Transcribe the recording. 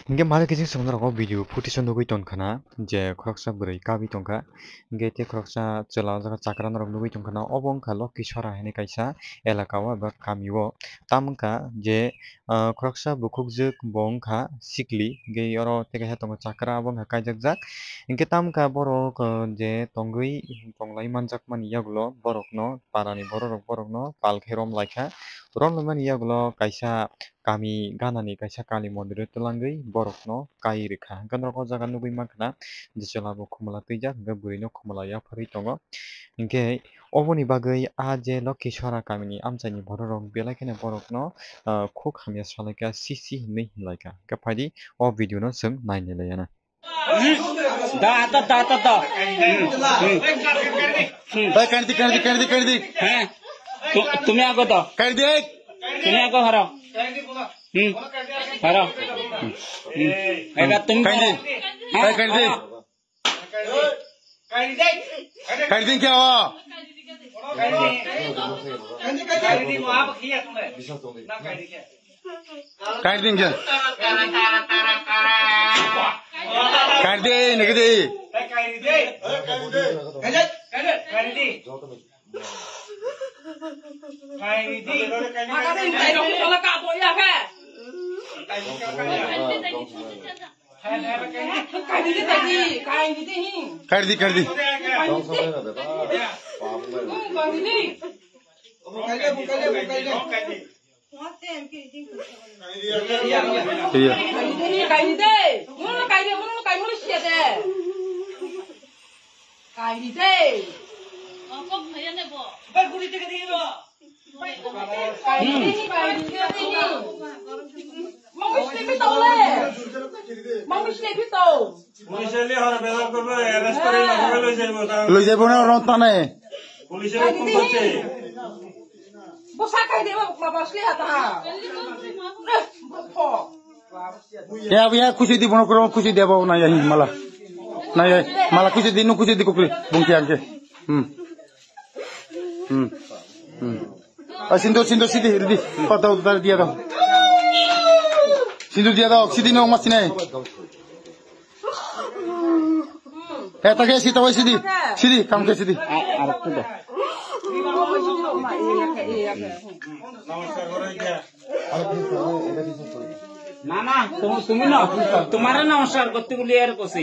Hingke mare kisi songrok video putisho nugui tonkana je khoroksa bwrui kabi tongka hingke te khoroksa chwla o jaga chakra norok nugui tongkana obo wngkha lokishwara hinui kaisa elaka o eba kami o tamo wngkha je khoroksa bukhukjuk bo wngkha sikli hingke oro keha tongo chakra abo wngkha kaijakjak hingke tamo wngkha borok je tongui tonglai manjakmani yagulo borok no parani borok no pal khe romlaikha romlaimani yagulo kaisa kami ganani kaisa kali mondir o twlangui borok no kai rwkha hingke o jaga nugui mankha je chwla bo khumla tuijak hingke bwrui no khumla yafarui tongo hingke oboni bagui je lokishwara kamini amchaini borok rok belai kheno borok no khuk hamya salaikha sisi hinui hinlaikha hingke paidi o video no chwng nainai laiyana তুমি আগো তো তুমি আগো হারো হারো এটা তুমি कर दी क्या हुआ कर दी क्या कर दे निकली कर दी লই যাব না রন্তা নাই পুলিশের ফোন করছে বসা কাই দেবা বাসলে হাতা ya biya খুশি দিব না করো খুশি দেব না জানি মালা খুশি দিন খুশি দি কুকরি বুংকি আনকে সিন্ধু সিধি রেডি কথা উত্তর দিয়া দাও সিন্ধু দিয়া দাও সিধি নাও মাসি নাই এটা কে সিধা হই সিধি কাম কে সিধি আরেকটু দাও না না তুমি না তোমার নমস্কার করতে বলি আর কইছি